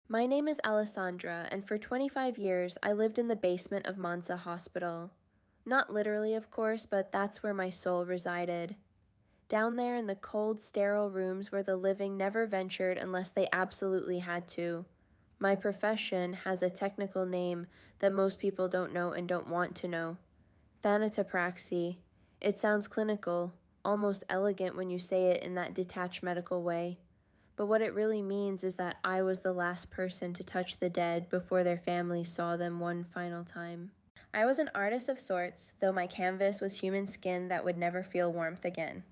My name is Alessandra, and for 25 years I lived in the basement of Mansa Hospital. Not literally, of course, but that's where my soul resided. Down there in the cold, sterile rooms where the living never ventured unless they absolutely had to. My profession has a technical name that most people don't know and don't want to know. Thanatopraxy. It sounds clinical, almost elegant when you say it in that detached medical way. But what it really means is that I was the last person to touch the dead before their families saw them one final time. I was an artist of sorts, though my canvas was human skin that would never feel warmth again.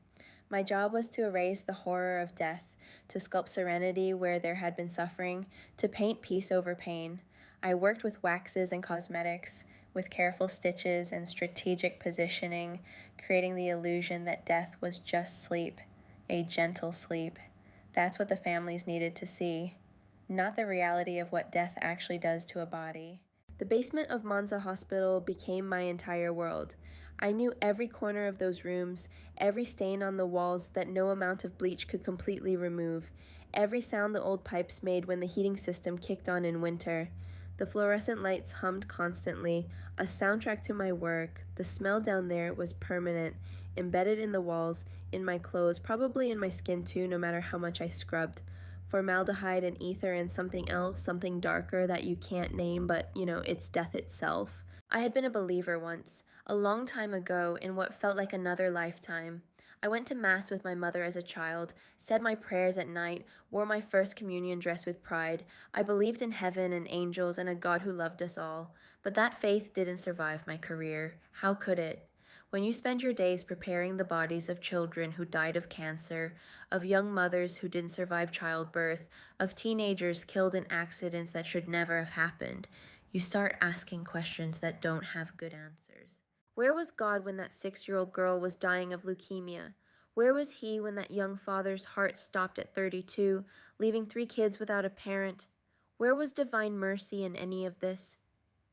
My job was to erase the horror of death, to sculpt serenity where there had been suffering, to paint peace over pain. I worked with waxes and cosmetics, with careful stitches and strategic positioning, creating the illusion that death was just sleep, a gentle sleep. That's what the families needed to see, not the reality of what death actually does to a body. The basement of Mansa Hospital became my entire world. I knew every corner of those rooms, every stain on the walls that no amount of bleach could completely remove, every sound the old pipes made when the heating system kicked on in winter. The fluorescent lights hummed constantly, a soundtrack to my work. The smell down there was permanent, embedded in the walls, in my clothes, probably in my skin too, no matter how much I scrubbed. Formaldehyde and ether and something else, something darker that you can't name, but it's death itself. I had been a believer once, a long time ago, in what felt like another lifetime. I went to Mass with my mother as a child, said my prayers at night, wore my first communion dress with pride. I believed in heaven and angels and a God who loved us all. But that faith didn't survive my career. How could it? When you spend your days preparing the bodies of children who died of cancer, of young mothers who didn't survive childbirth, of teenagers killed in accidents that should never have happened, you start asking questions that don't have good answers. Where was God when that 6-year-old girl was dying of leukemia? Where was he when that young father's heart stopped at 32, leaving 3 kids without a parent? Where was divine mercy in any of this?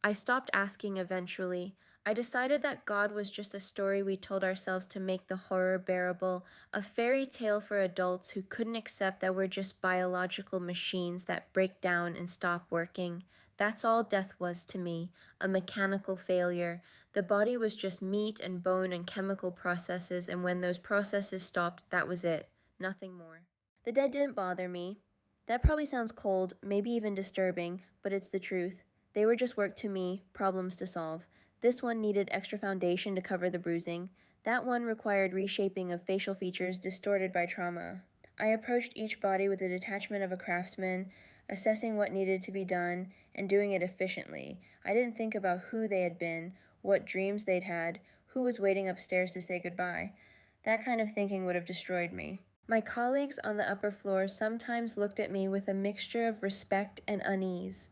I stopped asking eventually. I decided that God was just a story we told ourselves to make the horror bearable, a fairy tale for adults who couldn't accept that we're just biological machines that break down and stop working. That's all death was to me, a mechanical failure. The body was just meat and bone and chemical processes, and when those processes stopped, that was it. Nothing more. The dead didn't bother me. That probably sounds cold, maybe even disturbing, but it's the truth. They were just work to me, problems to solve. This one needed extra foundation to cover the bruising. That one required reshaping of facial features distorted by trauma. I approached each body with the detachment of a craftsman, assessing what needed to be done and doing it efficiently. I didn't think about who they had been, what dreams they'd had, who was waiting upstairs to say goodbye. That kind of thinking would have destroyed me. My colleagues on the upper floor sometimes looked at me with a mixture of respect and unease.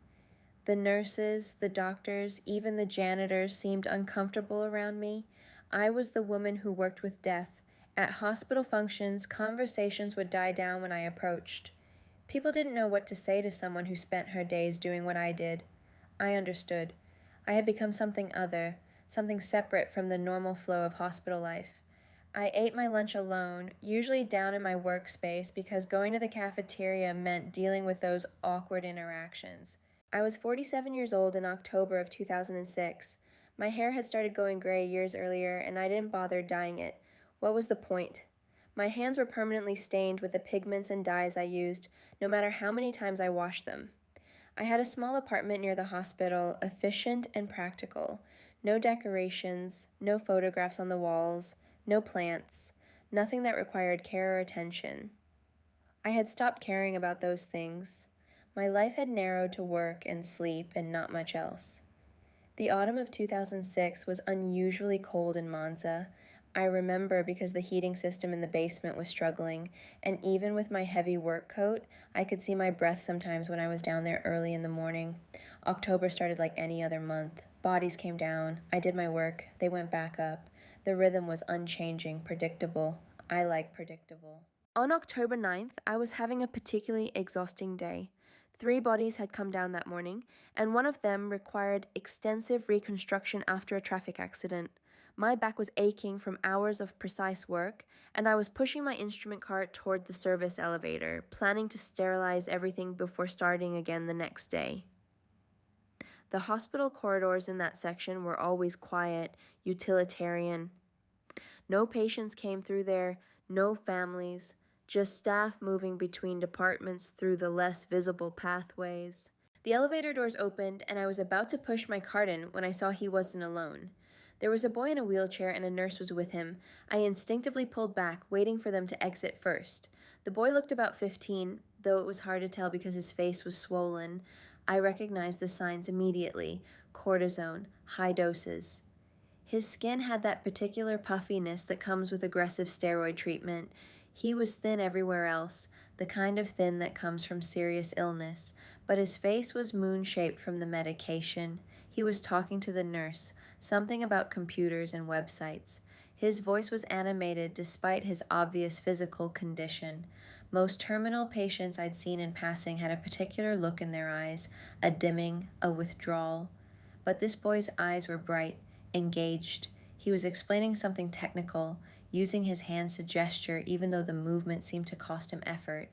The nurses, the doctors, even the janitors seemed uncomfortable around me. I was the woman who worked with death. At hospital functions, conversations would die down when I approached. People didn't know what to say to someone who spent her days doing what I did. I understood. I had become something other, something separate from the normal flow of hospital life. I ate my lunch alone, usually down in my workspace because going to the cafeteria meant dealing with those awkward interactions. I was 47 years old in October of 2006. My hair had started going gray years earlier, and I didn't bother dyeing it. What was the point? My hands were permanently stained with the pigments and dyes I used, no matter how many times I washed them. I had a small apartment near the hospital, efficient and practical. No decorations, no photographs on the walls, no plants, nothing that required care or attention. I had stopped caring about those things. My life had narrowed to work and sleep and not much else. The autumn of 2006 was unusually cold in Monza. I remember because the heating system in the basement was struggling, and even with my heavy work coat, I could see my breath sometimes when I was down there early in the morning. October started like any other month. Bodies came down. I did my work. They went back up. The rhythm was unchanging, predictable. I like predictable. On October 9th, I was having a particularly exhausting day. 3 bodies had come down that morning, and one of them required extensive reconstruction after a traffic accident. My back was aching from hours of precise work, and I was pushing my instrument cart toward the service elevator, planning to sterilize everything before starting again the next day. The hospital corridors in that section were always quiet, utilitarian. No patients came through there, no families, just staff moving between departments through the less visible pathways. The elevator doors opened, and I was about to push my cart in when I saw he wasn't alone. There was a boy in a wheelchair, and a nurse was with him. I instinctively pulled back, waiting for them to exit first. The boy looked about 15, though it was hard to tell because his face was swollen. I recognized the signs immediately: cortisone, high doses. His skin had that particular puffiness that comes with aggressive steroid treatment. He was thin everywhere else, the kind of thin that comes from serious illness, but his face was moon-shaped from the medication. He was talking to the nurse, something about computers and websites. His voice was animated despite his obvious physical condition. Most terminal patients I'd seen in passing had a particular look in their eyes, a dimming, a withdrawal. But this boy's eyes were bright, engaged. He was explaining something technical, using his hands to gesture even though the movement seemed to cost him effort.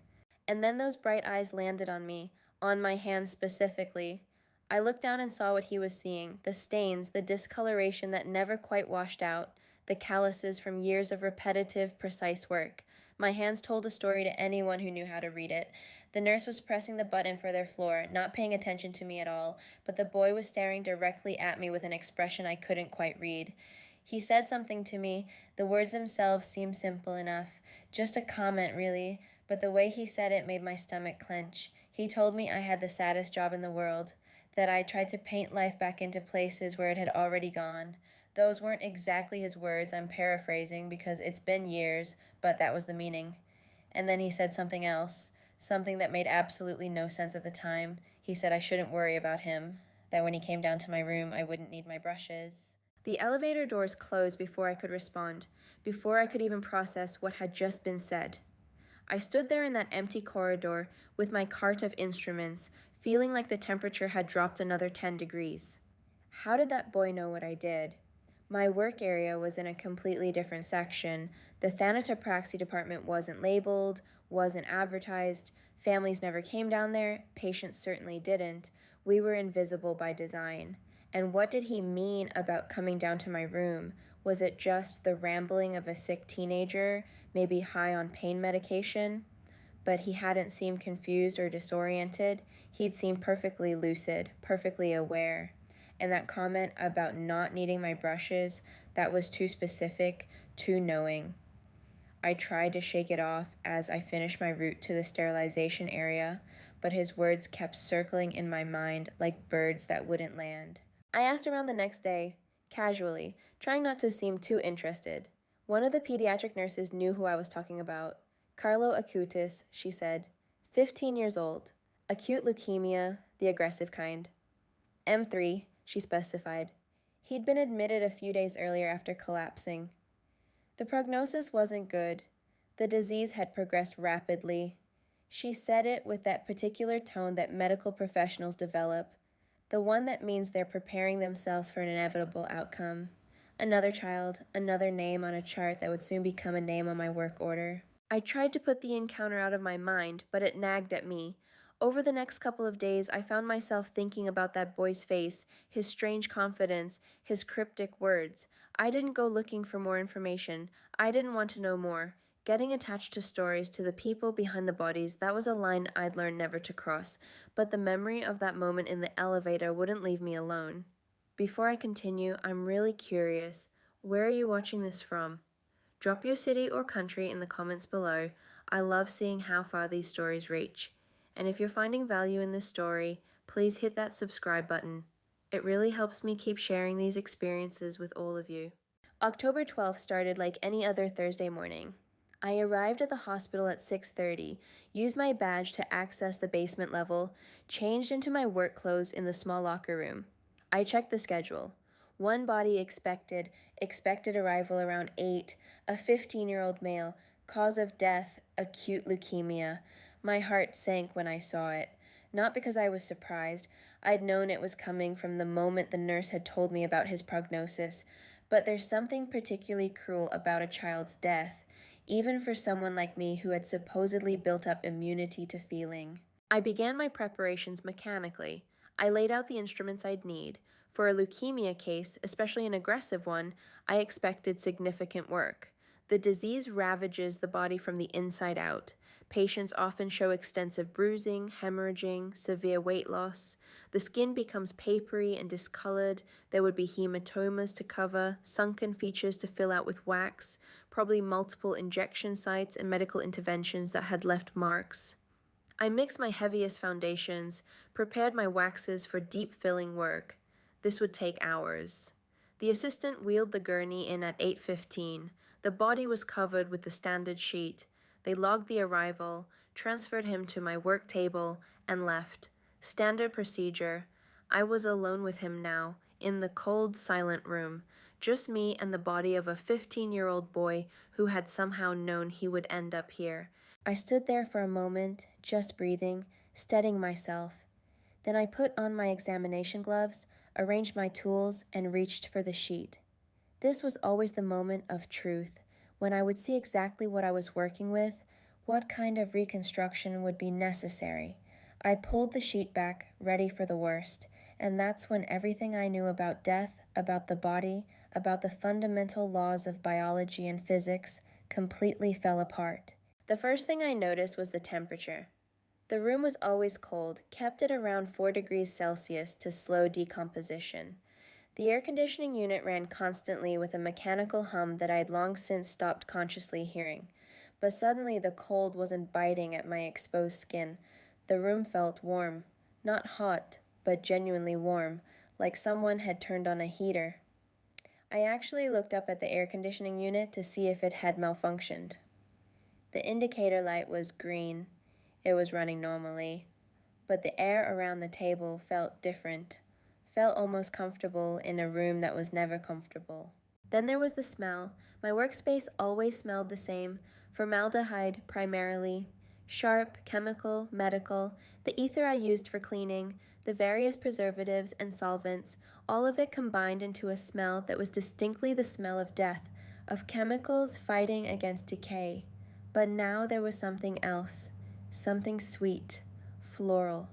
And then those bright eyes landed on me, on my hands specifically. I looked down and saw what he was seeing: the stains, the discoloration that never quite washed out, the calluses from years of repetitive, precise work. My hands told a story to anyone who knew how to read it. The nurse was pressing the button for their floor, not paying attention to me at all, but the boy was staring directly at me with an expression I couldn't quite read. He said something to me. The words themselves seemed simple enough, just a comment really, but the way he said it made my stomach clench. He told me I had the saddest job in the world, that I tried to paint life back into places where it had already gone. Those weren't exactly his words, I'm paraphrasing because it's been years, but that was the meaning. And then he said something else, something that made absolutely no sense at the time. He said I shouldn't worry about him, that when he came down to my room I wouldn't need my brushes. The elevator doors closed before I could respond, before I could even process what had just been said. I stood there in that empty corridor with my cart of instruments, feeling like the temperature had dropped another 10 degrees. How did that boy know what I did? My work area was in a completely different section. The thanatopraxy department wasn't labeled, wasn't advertised. Families never came down there. Patients certainly didn't. We were invisible by design. And what did he mean about coming down to my room? Was it just the rambling of a sick teenager, maybe high on pain medication? But he hadn't seemed confused or disoriented. He'd seemed perfectly lucid, perfectly aware. And that comment about not needing my brushes, that was too specific, too knowing. I tried to shake it off as I finished my route to the sterilization area, but his words kept circling in my mind like birds that wouldn't land. I asked around the next day, casually, trying not to seem too interested. One of the pediatric nurses knew who I was talking about. Carlo Acutis, she said. 15 years old. Acute leukemia, the aggressive kind. M3, she specified. He'd been admitted a few days earlier after collapsing. The prognosis wasn't good. The disease had progressed rapidly. She said it with that particular tone that medical professionals develop, the one that means they're preparing themselves for an inevitable outcome. Another child, another name on a chart that would soon become a name on my work order. I tried to put the encounter out of my mind, but it nagged at me. Over the next couple of days, I found myself thinking about that boy's face, his strange confidence, his cryptic words. I didn't go looking for more information. I didn't want to know more. Getting attached to stories, to the people behind the bodies, that was a line I'd learned never to cross, but the memory of that moment in the elevator wouldn't leave me alone. Before I continue, I'm really curious. Where are you watching this from? Drop your city or country in the comments below. I love seeing how far these stories reach. And if you're finding value in this story, please hit that subscribe button. It really helps me keep sharing these experiences with all of you. October 12th started like any other Thursday morning. I arrived at the hospital at 6:30, used my badge to access the basement level, changed into my work clothes in the small locker room. I checked the schedule. One body expected arrival around 8, a 15-year-old male, cause of death, acute leukemia. My heart sank when I saw it. Not because I was surprised. I'd known it was coming from the moment the nurse had told me about his prognosis, But there's something particularly cruel about a child's death, even for someone like me who had supposedly built up immunity to feeling. I began my preparations mechanically. I laid out the instruments I'd need. For a leukemia case, especially an aggressive one, I expected significant work. The disease ravages the body from the inside out. Patients often show extensive bruising, hemorrhaging, severe weight loss. The skin becomes papery and discolored. There would be hematomas to cover, sunken features to fill out with wax, probably multiple injection sites and medical interventions that had left marks. I mixed my heaviest foundations, prepared my waxes for deep filling work. This would take hours. The assistant wheeled the gurney in at 8:15. The body was covered with the standard sheet. They logged the arrival, transferred him to my work table, and left. Standard procedure. I was alone with him now, in the cold, silent room. Just me and the body of a 15-year-old boy who had somehow known he would end up here. I stood there for a moment, just breathing, steadying myself. Then I put on my examination gloves, arranged my tools, and reached for the sheet. This was always the moment of truth, when I would see exactly what I was working with, what kind of reconstruction would be necessary. I pulled the sheet back, ready for the worst, and that's when everything I knew about death, about the body, about the fundamental laws of biology and physics, completely fell apart. The first thing I noticed was the temperature. The room was always cold, kept at around 4 degrees Celsius to slow decomposition. The air conditioning unit ran constantly with a mechanical hum that I had long since stopped consciously hearing. But suddenly the cold wasn't biting at my exposed skin. The room felt warm. Not hot, but genuinely warm, like someone had turned on a heater. I actually looked up at the air conditioning unit to see if it had malfunctioned. The indicator light was green. It was running normally. But the air around the table felt different, felt almost comfortable in a room that was never comfortable. Then there was the smell. My workspace always smelled the same, formaldehyde primarily, sharp, chemical, medical, the ether I used for cleaning, the various preservatives and solvents, all of it combined into a smell that was distinctly the smell of death, of chemicals fighting against decay. But now there was something else, something sweet, floral.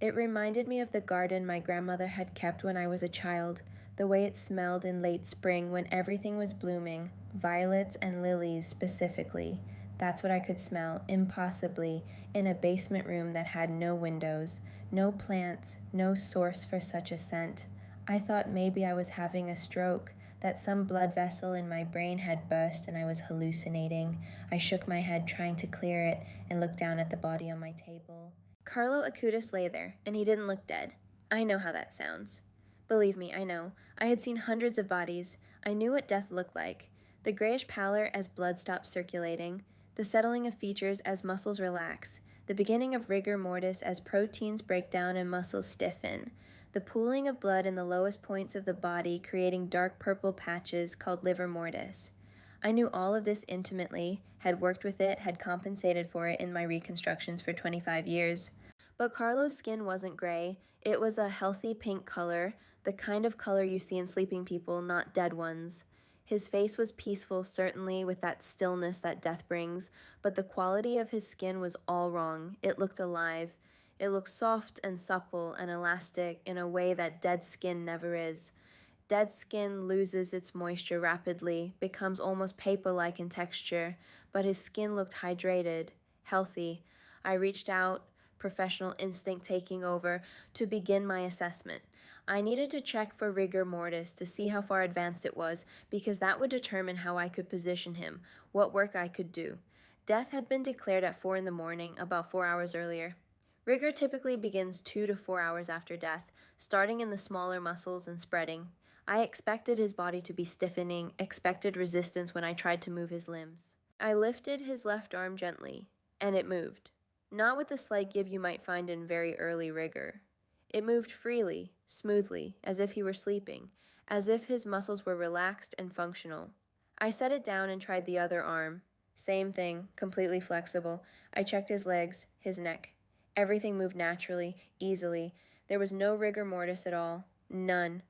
It reminded me of the garden my grandmother had kept when I was a child, the way it smelled in late spring when everything was blooming, violets and lilies specifically. That's what I could smell, impossibly, in a basement room that had no windows, no plants, no source for such a scent. I thought maybe I was having a stroke, that some blood vessel in my brain had burst and I was hallucinating. I shook my head trying to clear it and looked down at the body on my table. Carlo Acutis lay there, and he didn't look dead. I know how that sounds. Believe me, I know. I had seen hundreds of bodies. I knew what death looked like. The grayish pallor as blood stopped circulating, the settling of features as muscles relax, the beginning of rigor mortis as proteins break down and muscles stiffen, the pooling of blood in the lowest points of the body creating dark purple patches called livor mortis. I knew all of this intimately, had worked with it, had compensated for it in my reconstructions for 25 years. But Carlo's skin wasn't gray. It was a healthy pink color, the kind of color you see in sleeping people, not dead ones. His face was peaceful, certainly, with that stillness that death brings, but the quality of his skin was all wrong. It looked alive. It looked soft and supple and elastic in a way that dead skin never is. Dead skin loses its moisture rapidly, becomes almost paper-like in texture, but his skin looked hydrated, healthy. I reached out, professional instinct taking over, to begin my assessment. I needed to check for rigor mortis to see how far advanced it was, because that would determine how I could position him, what work I could do. Death had been declared at 4 in the morning, about 4 hours earlier. Rigor typically begins 2 to 4 hours after death, starting in the smaller muscles and spreading. I expected his body to be stiffening, expected resistance when I tried to move his limbs. I lifted his left arm gently, and it moved. Not with the slight give you might find in very early rigor. It moved freely, smoothly, as if he were sleeping, as if his muscles were relaxed and functional. I set it down and tried the other arm. Same thing, completely flexible. I checked his legs, his neck. Everything moved naturally, easily. There was no rigor mortis at all. None.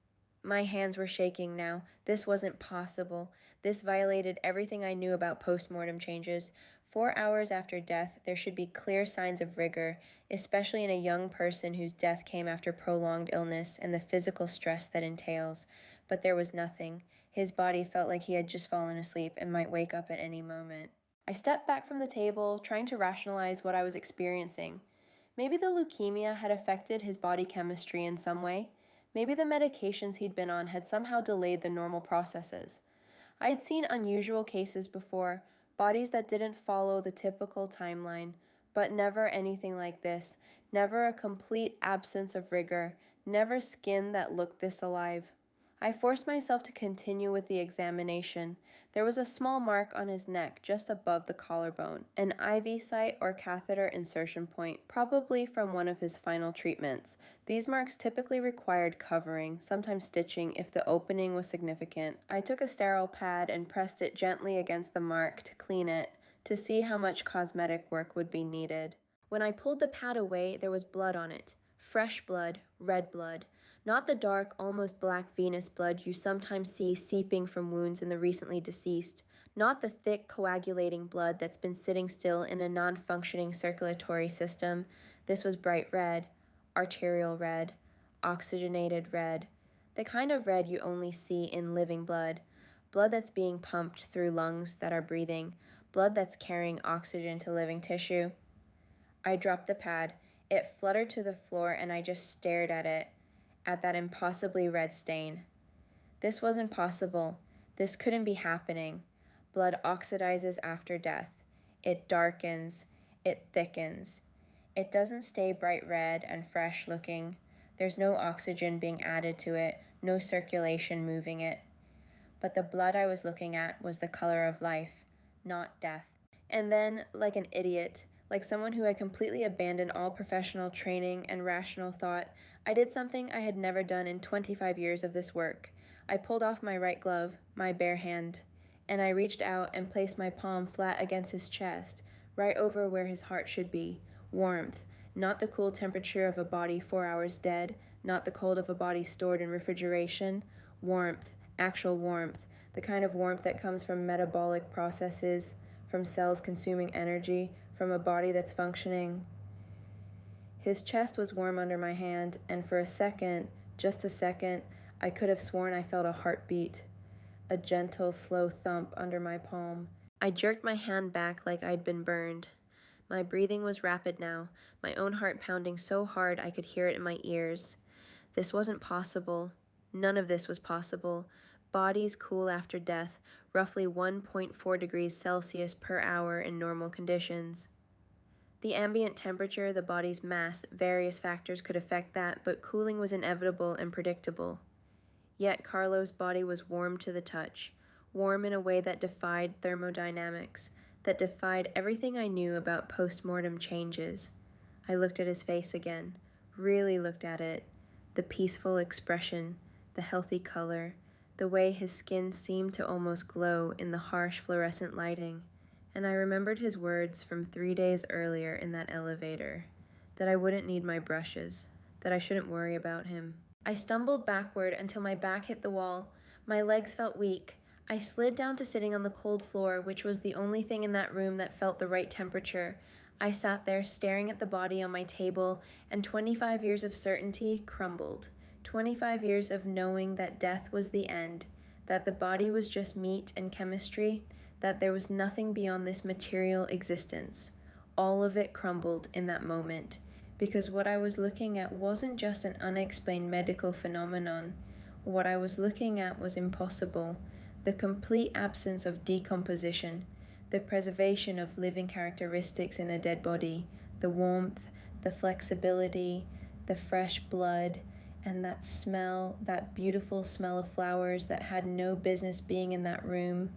My hands were shaking now. This wasn't possible. This violated everything I knew about postmortem changes. 4 hours after death, there should be clear signs of rigor, especially in a young person whose death came after prolonged illness and the physical stress that entails. But there was nothing. His body felt like he had just fallen asleep and might wake up at any moment. I stepped back from the table, trying to rationalize what I was experiencing. Maybe the leukemia had affected his body chemistry in some way. Maybe the medications he'd been on had somehow delayed the normal processes. I had seen unusual cases before, bodies that didn't follow the typical timeline, but never anything like this, never a complete absence of rigor, never skin that looked this alive. I forced myself to continue with the examination. There was a small mark on his neck just above the collarbone, an IV site or catheter insertion point, probably from one of his final treatments. These marks typically required covering, sometimes stitching if the opening was significant. I took a sterile pad and pressed it gently against the mark to clean it, to see how much cosmetic work would be needed. When I pulled the pad away, there was blood on it. Fresh blood, red blood. Not the dark, almost black venous blood you sometimes see seeping from wounds in the recently deceased. Not the thick, coagulating blood that's been sitting still in a non-functioning circulatory system. This was bright red, arterial red, oxygenated red. The kind of red you only see in living blood. Blood that's being pumped through lungs that are breathing. Blood that's carrying oxygen to living tissue. I dropped the pad. It fluttered to the floor and I just stared at it, at that impossibly red stain. This was impossible. This couldn't be happening. Blood oxidizes after death. It darkens. It thickens. It doesn't stay bright red and fresh looking. There's no oxygen being added to it, no circulation moving it. But the blood I was looking at was the color of life, not death. And then, like an idiot, like someone who had completely abandoned all professional training and rational thought, I did something I had never done in 25 years of this work. I pulled off my right glove, my bare hand, and I reached out and placed my palm flat against his chest, right over where his heart should be. Warmth, not the cool temperature of a body 4 hours dead, not the cold of a body stored in refrigeration. Warmth, actual warmth, the kind of warmth that comes from metabolic processes, from cells consuming energy, from a body that's functioning. His chest was warm under my hand, and for a second, just a second, I could have sworn I felt a heartbeat, a gentle, slow thump under my palm. I jerked my hand back like I'd been burned. My breathing was rapid now, my own heart pounding so hard I could hear it in my ears. This wasn't possible. None of this was possible. Bodies cool after death, roughly 1.4 degrees Celsius per hour in normal conditions. The ambient temperature, the body's mass, various factors could affect that, but cooling was inevitable and predictable. Yet Carlo's body was warm to the touch, warm in a way that defied thermodynamics, that defied everything I knew about post-mortem changes. I looked at his face again, really looked at it, the peaceful expression, the healthy color, the way his skin seemed to almost glow in the harsh fluorescent lighting. And I remembered his words from 3 days earlier in that elevator, that I wouldn't need my brushes, that I shouldn't worry about him. I stumbled backward until my back hit the wall. My legs felt weak. I slid down to sitting on the cold floor, which was the only thing in that room that felt the right temperature. I sat there staring at the body on my table, and 25 years of certainty crumbled. 25 years of knowing that death was the end, that the body was just meat and chemistry, that there was nothing beyond this material existence. All of it crumbled in that moment, because what I was looking at wasn't just an unexplained medical phenomenon. What I was looking at was impossible, the complete absence of decomposition, the preservation of living characteristics in a dead body, the warmth, the flexibility, the fresh blood, and that smell, that beautiful smell of flowers that had no business being in that room.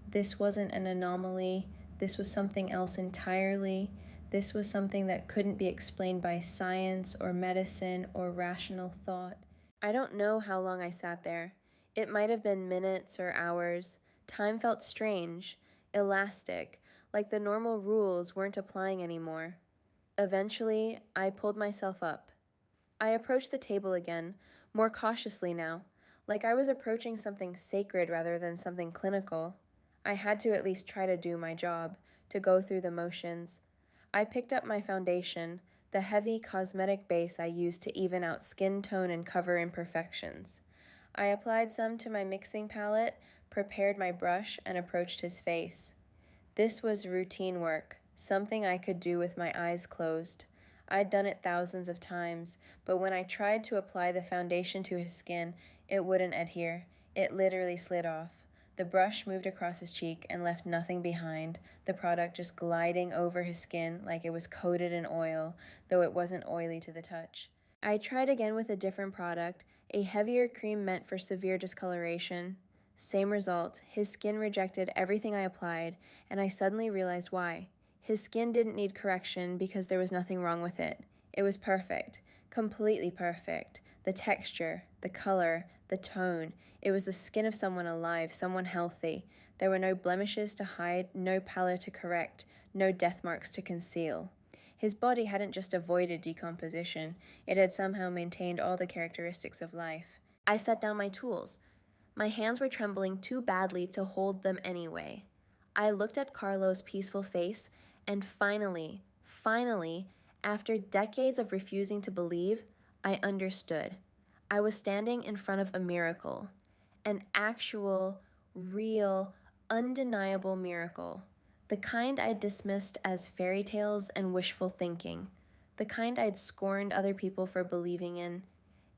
This wasn't an anomaly. This was something else entirely. This was something that couldn't be explained by science or medicine or rational thought. I don't know how long I sat there. It might have been minutes or hours. Time felt strange, elastic, like the normal rules weren't applying anymore. Eventually, I pulled myself up. I approached the table again, more cautiously now, like I was approaching something sacred rather than something clinical. I had to at least try to do my job, to go through the motions. I picked up my foundation, the heavy cosmetic base I used to even out skin tone and cover imperfections. I applied some to my mixing palette, prepared my brush, and approached his face. This was routine work, something I could do with my eyes closed. I'd done it thousands of times, but when I tried to apply the foundation to his skin, it wouldn't adhere. It literally slid off. The brush moved across his cheek and left nothing behind, the product just gliding over his skin like it was coated in oil, though it wasn't oily to the touch. I tried again with a different product, a heavier cream meant for severe discoloration. Same result. His skin rejected everything I applied, and I suddenly realized why. His skin didn't need correction because there was nothing wrong with it. It was perfect. Completely perfect. The texture, the color, the tone. It was the skin of someone alive, someone healthy. There were no blemishes to hide, no pallor to correct, no death marks to conceal. His body hadn't just avoided decomposition, it had somehow maintained all the characteristics of life. I set down my tools. My hands were trembling too badly to hold them anyway. I looked at Carlo's peaceful face, and finally, after decades of refusing to believe, I understood. I was standing in front of a miracle. An actual, real, undeniable miracle. The kind I'd dismissed as fairy tales and wishful thinking. The kind I'd scorned other people for believing in.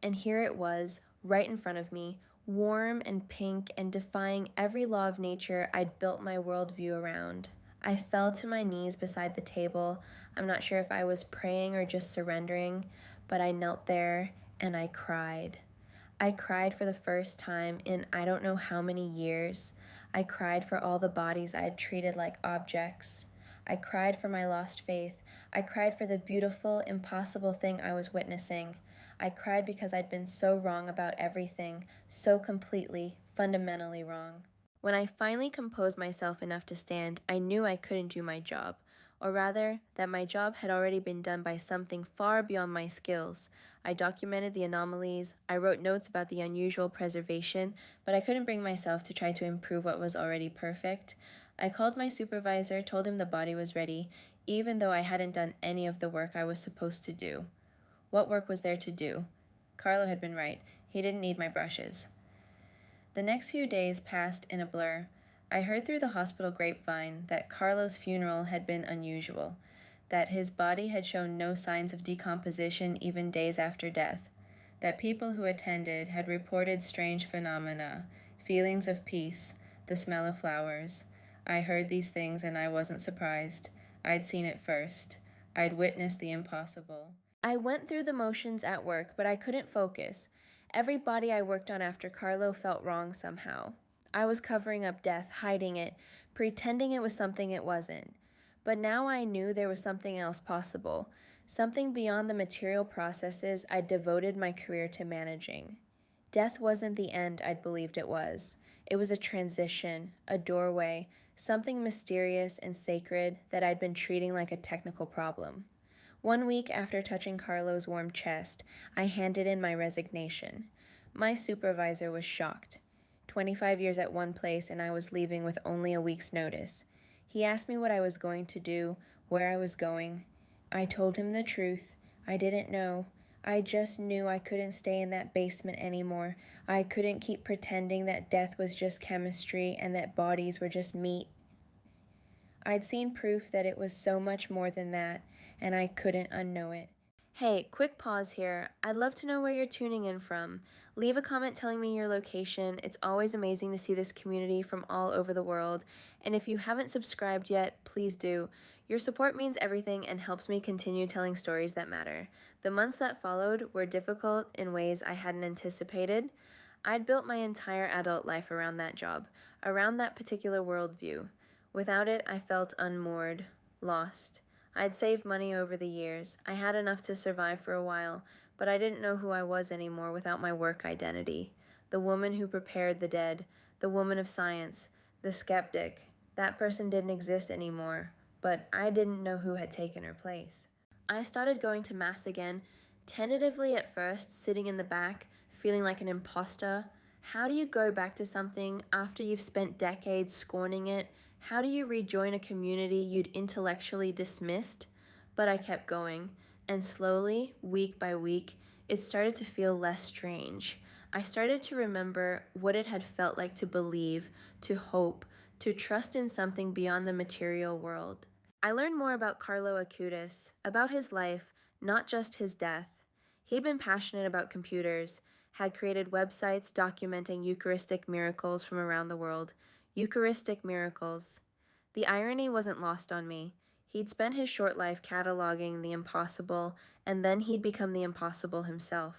And here it was, right in front of me, warm and pink and defying every law of nature I'd built my worldview around. I fell to my knees beside the table. I'm not sure if I was praying or just surrendering, but I knelt there and I cried. I cried for the first time in I don't know how many years. I cried for all the bodies I had treated like objects. I cried for my lost faith. I cried for the beautiful, impossible thing I was witnessing. I cried because I'd been so wrong about everything, so completely, fundamentally wrong. When I finally composed myself enough to stand, I knew I couldn't do my job, or rather, that my job had already been done by something far beyond my skills. I documented the anomalies, I wrote notes about the unusual preservation, but I couldn't bring myself to try to improve what was already perfect. I called my supervisor, told him the body was ready, even though I hadn't done any of the work I was supposed to do. What work was there to do? Carlo had been right. He didn't need my brushes. The next few days passed in a blur. I heard through the hospital grapevine that Carlo's funeral had been unusual, that his body had shown no signs of decomposition even days after death, that people who attended had reported strange phenomena, feelings of peace, the smell of flowers. I heard these things and I wasn't surprised. I'd seen it first. I'd witnessed the impossible. I went through the motions at work, but I couldn't focus. Every body I worked on after Carlo felt wrong somehow. I was covering up death, hiding it, pretending it was something it wasn't. But now I knew there was something else possible, something beyond the material processes I'd devoted my career to managing. Death wasn't the end I'd believed it was. It was a transition, a doorway, something mysterious and sacred that I'd been treating like a technical problem. 1 week after touching Carlo's warm chest, I handed in my resignation. My supervisor was shocked. 25 years at one place and I was leaving with only a week's notice. He asked me what I was going to do, where I was going. I told him the truth. I didn't know. I just knew I couldn't stay in that basement anymore. I couldn't keep pretending that death was just chemistry and that bodies were just meat. I'd seen proof that it was so much more than that, and I couldn't unknow it. Hey, quick pause here. I'd love to know where you're tuning in from. Leave a comment telling me your location. It's always amazing to see this community from all over the world. And if you haven't subscribed yet, please do. Your support means everything and helps me continue telling stories that matter. The months that followed were difficult in ways I hadn't anticipated. I'd built my entire adult life around that job, around that particular worldview. Without it, I felt unmoored, lost. I'd saved money over the years. I had enough to survive for a while, but I didn't know who I was anymore without my work identity. The woman who prepared the dead, the woman of science, the skeptic. That person didn't exist anymore, but I didn't know who had taken her place. I started going to Mass again, tentatively at first, sitting in the back, feeling like an imposter. How do you go back to something after you've spent decades scorning it? How do you rejoin a community you'd intellectually dismissed? But I kept going, and slowly, week by week, it started to feel less strange. I started to remember what it had felt like to believe, to hope, to trust in something beyond the material world. I learned more about Carlo Acutis, about his life, not just his death. He'd been passionate about computers, had created websites documenting Eucharistic miracles from around the world. Eucharistic miracles. The irony wasn't lost on me. He'd spent his short life cataloging the impossible, and then he'd become the impossible himself.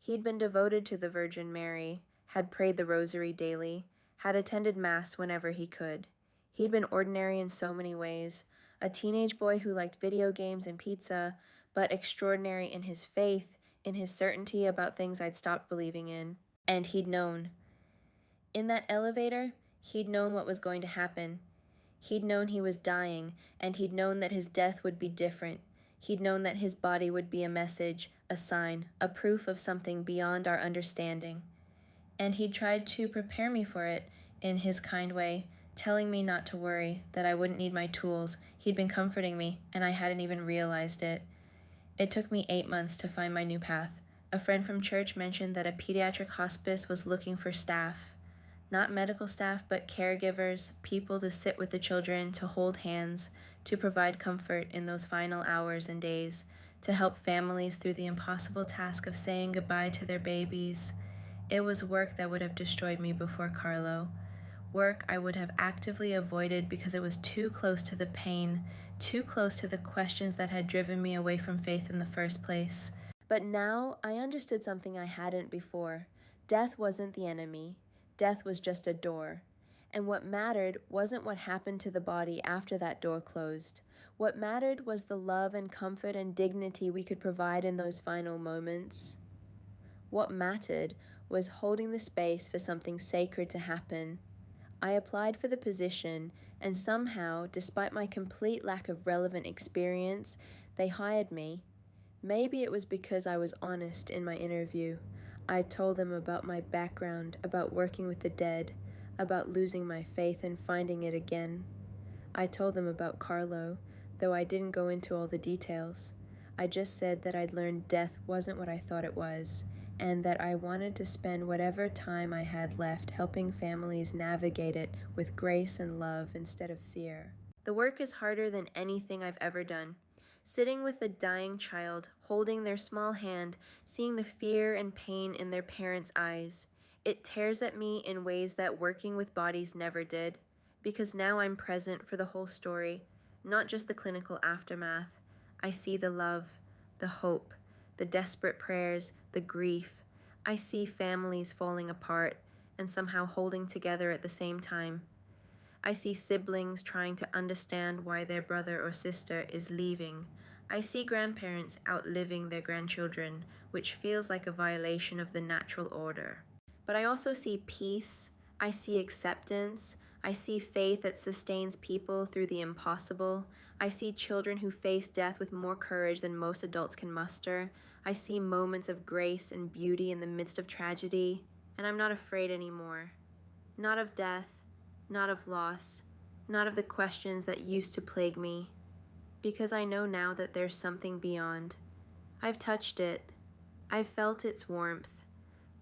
He'd been devoted to the Virgin Mary, had prayed the rosary daily, had attended Mass whenever he could. He'd been ordinary in so many ways, a teenage boy who liked video games and pizza, but extraordinary in his faith, in his certainty about things I'd stopped believing in. And he'd known. In that elevator, he'd known what was going to happen. He'd known he was dying, and he'd known that his death would be different. He'd known that his body would be a message, a sign, a proof of something beyond our understanding. And he'd tried to prepare me for it in his kind way, telling me not to worry, that I wouldn't need my tools. He'd been comforting me, and I hadn't even realized it. It took me 8 months to find my new path. A friend from church mentioned that a pediatric hospice was looking for staff. Not medical staff, but caregivers, people to sit with the children, to hold hands, to provide comfort in those final hours and days, to help families through the impossible task of saying goodbye to their babies. It was work that would have destroyed me before Carlo. Work I would have actively avoided because it was too close to the pain, too close to the questions that had driven me away from faith in the first place. But now I understood something I hadn't before. Death wasn't the enemy. Death was just a door. And what mattered wasn't what happened to the body after that door closed. What mattered was the love and comfort and dignity we could provide in those final moments. What mattered was holding the space for something sacred to happen. I applied for the position, and somehow, despite my complete lack of relevant experience, they hired me. Maybe it was because I was honest in my interview. I told them about my background, about working with the dead, about losing my faith and finding it again. I told them about Carlo, though I didn't go into all the details. I just said that I'd learned death wasn't what I thought it was, and that I wanted to spend whatever time I had left helping families navigate it with grace and love instead of fear. The work is harder than anything I've ever done. Sitting with a dying child, holding their small hand, seeing the fear and pain in their parents' eyes. It tears at me in ways that working with bodies never did, because now I'm present for the whole story, not just the clinical aftermath. I see the love, the hope, the desperate prayers, the grief. I see families falling apart and somehow holding together at the same time. I see siblings trying to understand why their brother or sister is leaving. I see grandparents outliving their grandchildren, which feels like a violation of the natural order. But I also see peace. I see acceptance. I see faith that sustains people through the impossible. I see children who face death with more courage than most adults can muster. I see moments of grace and beauty in the midst of tragedy, and I'm not afraid anymore. Not of death, not of loss, not of the questions that used to plague me, because I know now that there's something beyond. I've touched it. I've felt its warmth.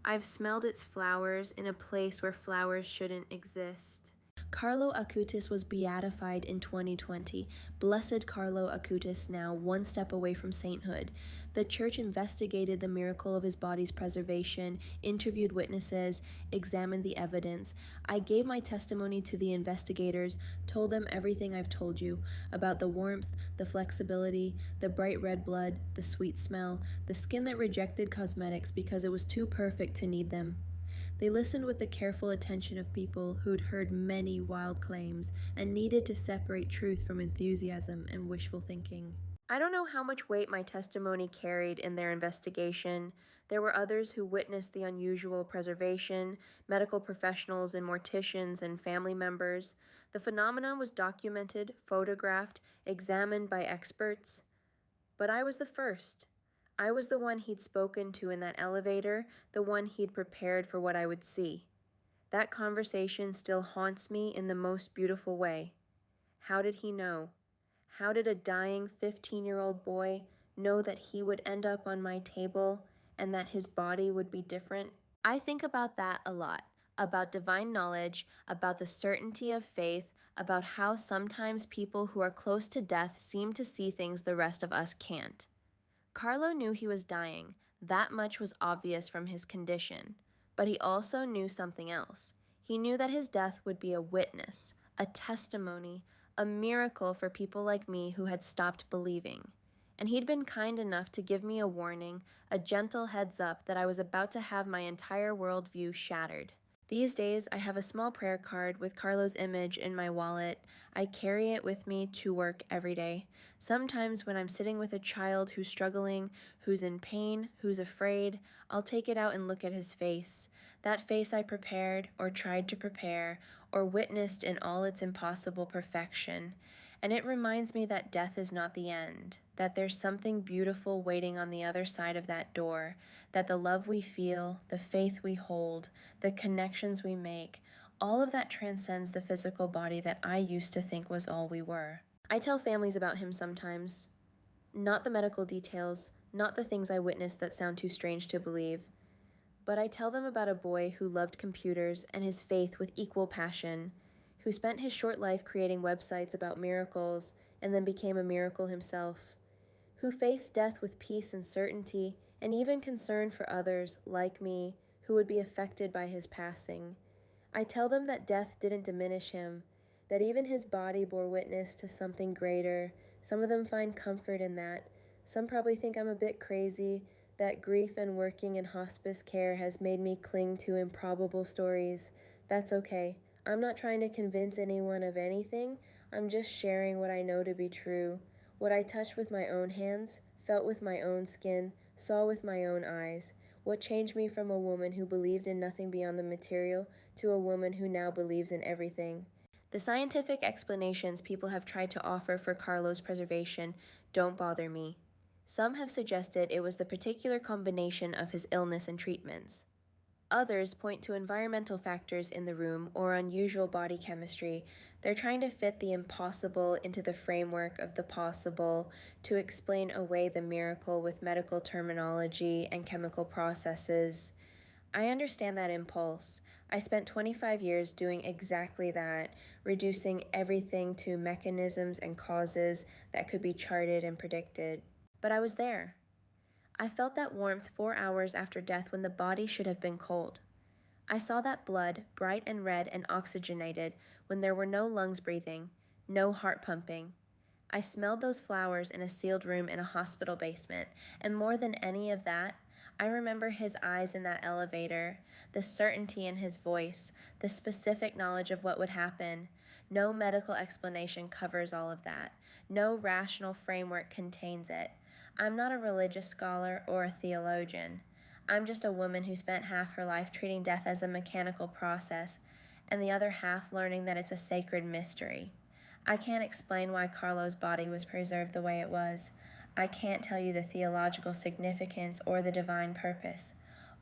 I've smelled its flowers in a place where flowers shouldn't exist. Carlo Acutis was beatified in 2020. Blessed Carlo Acutis, now one step away from sainthood. The church investigated the miracle of his body's preservation, interviewed witnesses, examined the evidence. I gave my testimony to the investigators, told them everything I've told you about the warmth, the flexibility, the bright red blood, the sweet smell, the skin that rejected cosmetics because it was too perfect to need them. They listened with the careful attention of people who'd heard many wild claims and needed to separate truth from enthusiasm and wishful thinking. I don't know how much weight my testimony carried in their investigation. There were others who witnessed the unusual preservation, medical professionals and morticians and family members. The phenomenon was documented, photographed, examined by experts. But I was the first. I was the one he'd spoken to in that elevator, the one he'd prepared for what I would see. That conversation still haunts me in the most beautiful way. How did he know? How did a dying 15-year-old boy know that he would end up on my table and that his body would be different? I think about that a lot, about divine knowledge, about the certainty of faith, about how sometimes people who are close to death seem to see things the rest of us can't. Carlo knew he was dying. That much was obvious from his condition. But he also knew something else. He knew that his death would be a witness, a testimony, a miracle for people like me who had stopped believing. And he'd been kind enough to give me a warning, a gentle heads up that I was about to have my entire worldview shattered. These days, I have a small prayer card with Carlo's image in my wallet. I carry it with me to work every day. Sometimes when I'm sitting with a child who's struggling, who's in pain, who's afraid, I'll take it out and look at his face. That face I prepared, or tried to prepare, or witnessed in all its impossible perfection. And it reminds me that death is not the end, that there's something beautiful waiting on the other side of that door, that the love we feel, the faith we hold, the connections we make, all of that transcends the physical body that I used to think was all we were. I tell families about him sometimes. Not the medical details, not the things I witnessed that sound too strange to believe, but I tell them about a boy who loved computers and his faith with equal passion, who spent his short life creating websites about miracles and then became a miracle himself, who faced death with peace and certainty and even concern for others, like me, who would be affected by his passing. I tell them that death didn't diminish him, that even his body bore witness to something greater. Some of them find comfort in that. Some probably think I'm a bit crazy, that grief and working in hospice care has made me cling to improbable stories. That's okay. I'm not trying to convince anyone of anything. I'm just sharing what I know to be true, what I touched with my own hands, felt with my own skin, saw with my own eyes, what changed me from a woman who believed in nothing beyond the material to a woman who now believes in everything. The scientific explanations people have tried to offer for Carlo's preservation don't bother me. Some have suggested it was the particular combination of his illness and treatments. Others point to environmental factors in the room or unusual body chemistry. They're trying to fit the impossible into the framework of the possible, to explain away the miracle with medical terminology and chemical processes. I understand that impulse. I spent 25 years doing exactly that, reducing everything to mechanisms and causes that could be charted and predicted. But I was there. I felt that warmth 4 hours after death when the body should have been cold. I saw that blood, bright and red and oxygenated, when there were no lungs breathing, no heart pumping. I smelled those flowers in a sealed room in a hospital basement, and more than any of that, I remember his eyes in that elevator, the certainty in his voice, the specific knowledge of what would happen. No medical explanation covers all of that. No rational framework contains it. I'm not a religious scholar or a theologian. I'm just a woman who spent half her life treating death as a mechanical process, and the other half learning that it's a sacred mystery. I can't explain why Carlo's body was preserved the way it was. I can't tell you the theological significance or the divine purpose.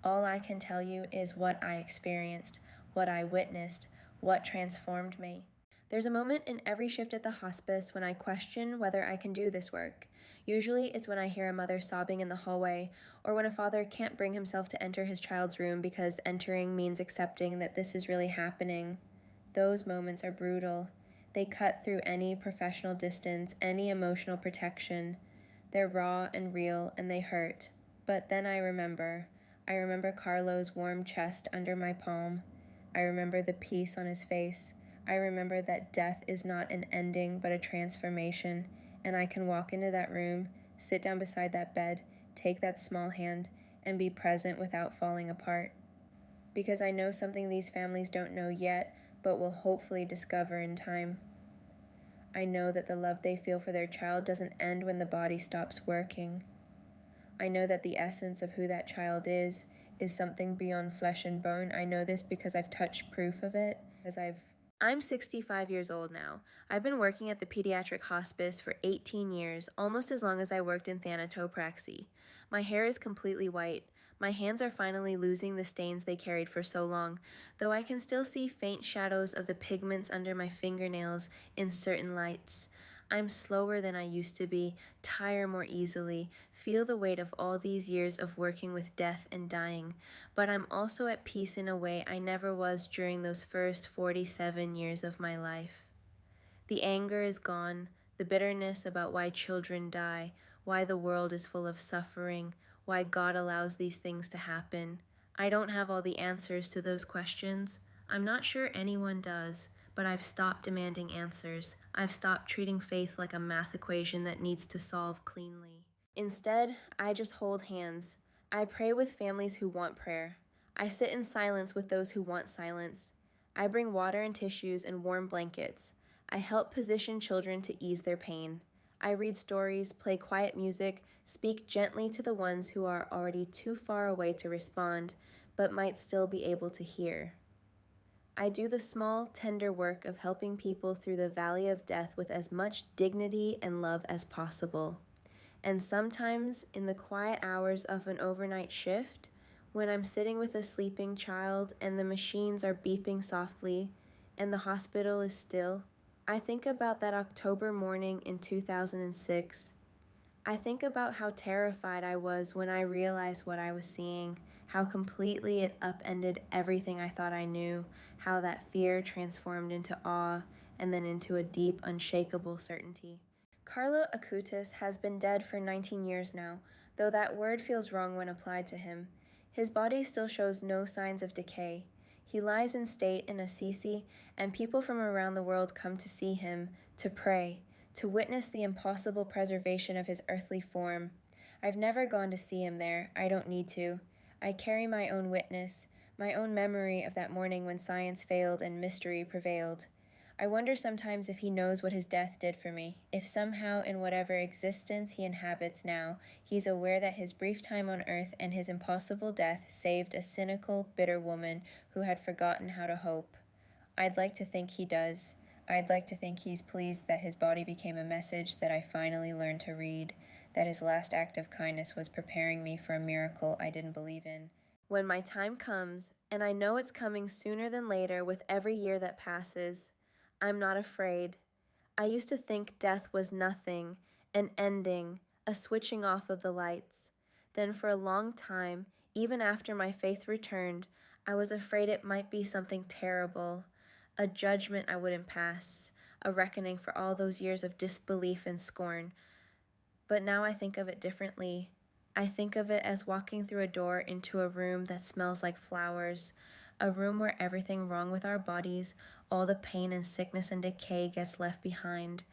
All I can tell you is what I experienced, what I witnessed, what transformed me. There's a moment in every shift at the hospice when I question whether I can do this work. Usually it's when I hear a mother sobbing in the hallway, or when a father can't bring himself to enter his child's room because entering means accepting that this is really happening. Those moments are brutal. They cut through any professional distance, any emotional protection. They're raw and real, and they hurt. But then I remember. I remember Carlo's warm chest under my palm. I remember the peace on his face. I remember that death is not an ending, but a transformation, and I can walk into that room, sit down beside that bed, take that small hand, and be present without falling apart. Because I know something these families don't know yet, but will hopefully discover in time. I know that the love they feel for their child doesn't end when the body stops working. I know that the essence of who that child is something beyond flesh and bone. I know this because I've touched proof of it, because I've I'm 65 years old now. I've been working at the pediatric hospice for 18 years, almost as long as I worked in thanatopraxy. My hair is completely white. My hands are finally losing the stains they carried for so long, though I can still see faint shadows of the pigments under my fingernails in certain lights. I'm slower than I used to be, tire more easily, feel the weight of all these years of working with death and dying, but I'm also at peace in a way I never was during those first 47 years of my life. The anger is gone, the bitterness about why children die, why the world is full of suffering, why God allows these things to happen. I don't have all the answers to those questions. I'm not sure anyone does, but I've stopped demanding answers. I've stopped treating faith like a math equation that needs to solve cleanly. Instead, I just hold hands. I pray with families who want prayer. I sit in silence with those who want silence. I bring water and tissues and warm blankets. I help position children to ease their pain. I read stories, play quiet music, speak gently to the ones who are already too far away to respond, but might still be able to hear. I do the small, tender work of helping people through the valley of death with as much dignity and love as possible. And sometimes, in the quiet hours of an overnight shift, when I'm sitting with a sleeping child and the machines are beeping softly and the hospital is still, I think about that October morning in 2006. I think about how terrified I was when I realized what I was seeing, how completely it upended everything I thought I knew, how that fear transformed into awe and then into a deep, unshakable certainty. Carlo Acutis has been dead for 19 years now, though that word feels wrong when applied to him. His body still shows no signs of decay. He lies in state in Assisi, and people from around the world come to see him, to pray, to witness the impossible preservation of his earthly form. I've never gone to see him there. I don't need to. I carry my own witness, my own memory of that morning when science failed and mystery prevailed. I wonder sometimes if he knows what his death did for me, if somehow in whatever existence he inhabits now, he's aware that his brief time on earth and his impossible death saved a cynical, bitter woman who had forgotten how to hope. I'd like to think he does. I'd like to think he's pleased that his body became a message that I finally learned to read, that his last act of kindness was preparing me for a miracle I didn't believe in. When my time comes, and I know it's coming sooner than later with every year that passes, I'm not afraid. I used to think death was nothing, an ending, a switching off of the lights. Then for a long time, even after my faith returned, I was afraid it might be something terrible, a judgment I wouldn't pass, a reckoning for all those years of disbelief and scorn. But now I think of it differently. I think of it as walking through a door into a room that smells like flowers, a room where everything wrong with our bodies, all the pain and sickness and decay gets left behind,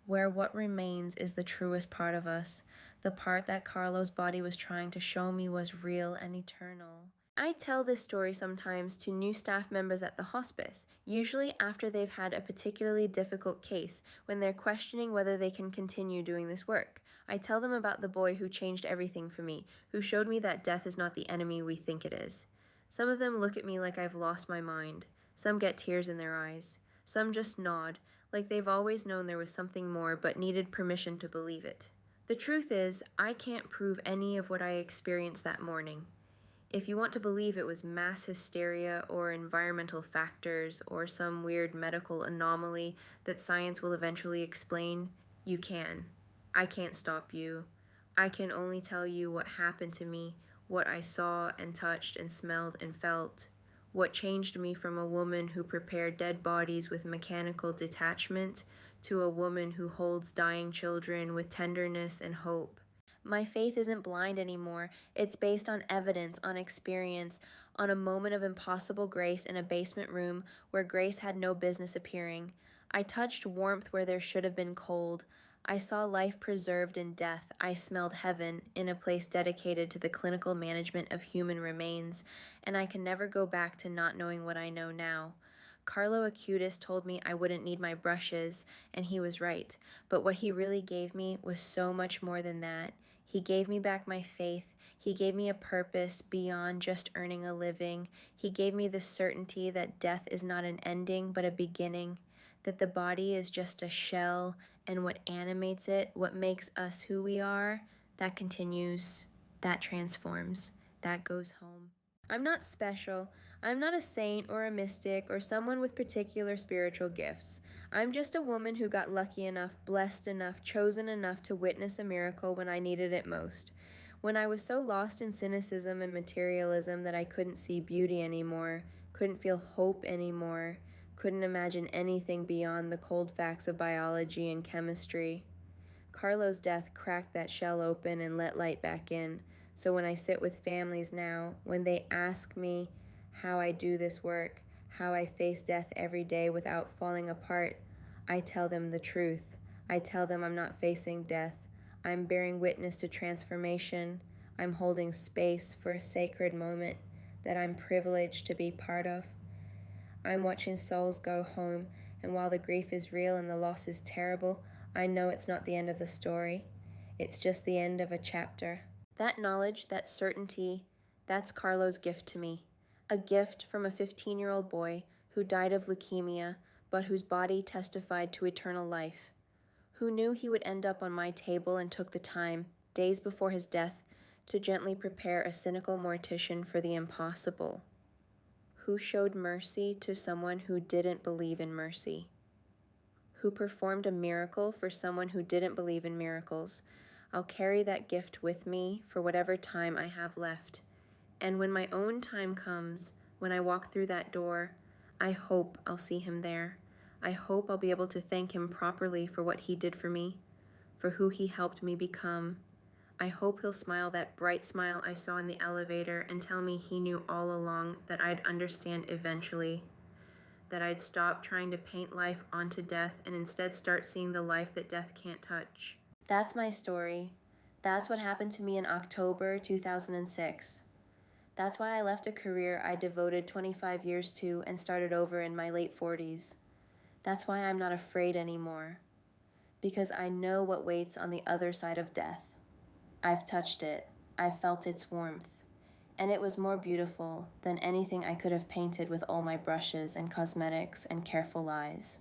where what remains is the truest part of us, the part that Carlo's body was trying to show me was real and eternal. I tell this story sometimes to new staff members at the hospice, usually after they've had a particularly difficult case, when they're questioning whether they can continue doing this work. I tell them about the boy who changed everything for me, who showed me that death is not the enemy we think it is. Some of them look at me like I've lost my mind. Some get tears in their eyes. Some just nod, like they've always known there was something more but needed permission to believe it. The truth is, I can't prove any of what I experienced that morning. If you want to believe it was mass hysteria or environmental factors or some weird medical anomaly that science will eventually explain, you can. I can't stop you. I can only tell you what happened to me, what I saw and touched and smelled and felt, what changed me from a woman who prepared dead bodies with mechanical detachment to a woman who holds dying children with tenderness and hope. My faith isn't blind anymore. It's based on evidence, on experience, on a moment of impossible grace in a basement room where grace had no business appearing. I touched warmth where there should have been cold. I saw life preserved in death. I smelled heaven in a place dedicated to the clinical management of human remains, and I can never go back to not knowing what I know now. Carlo Acutis told me I wouldn't need my brushes, and he was right, but what he really gave me was so much more than that. He gave me back my faith. He gave me a purpose beyond just earning a living. He gave me the certainty that death is not an ending but a beginning, that the body is just a shell, and what animates it, what makes us who we are, that continues, that transforms, that goes home. I'm not special. I'm not a saint or a mystic or someone with particular spiritual gifts. I'm just a woman who got lucky enough, blessed enough, chosen enough to witness a miracle when I needed it most. When I was so lost in cynicism and materialism that I couldn't see beauty anymore, couldn't feel hope anymore, couldn't imagine anything beyond the cold facts of biology and chemistry. Carlo's death cracked that shell open and let light back in. So when I sit with families now, when they ask me how I do this work, how I face death every day without falling apart, I tell them the truth. I tell them I'm not facing death. I'm bearing witness to transformation. I'm holding space for a sacred moment that I'm privileged to be part of. I'm watching souls go home, and while the grief is real and the loss is terrible, I know it's not the end of the story. It's just the end of a chapter. That knowledge, that certainty, that's Carlo's gift to me. A gift from a 15-year-old boy who died of leukemia, but whose body testified to eternal life. Who knew he would end up on my table and took the time, days before his death, to gently prepare a cynical mortician for the impossible. Who showed mercy to someone who didn't believe in mercy. Who performed a miracle for someone who didn't believe in miracles. I'll carry that gift with me for whatever time I have left. And when my own time comes, when I walk through that door, I hope I'll see him there. I hope I'll be able to thank him properly for what he did for me, for who he helped me become. I hope he'll smile that bright smile I saw in the elevator and tell me he knew all along that I'd understand eventually, that I'd stop trying to paint life onto death and instead start seeing the life that death can't touch. That's my story. That's what happened to me in October 2006. That's why I left a career I devoted 25 years to and started over in my late 40s. That's why I'm not afraid anymore. Because I know what waits on the other side of death. I've touched it. I've felt its warmth. And it was more beautiful than anything I could have painted with all my brushes and cosmetics and careful lies.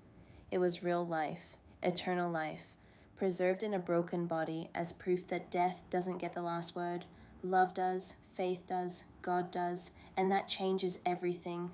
It was real life, eternal life, preserved in a broken body as proof that death doesn't get the last word. Love does, faith does, God does, and that changes everything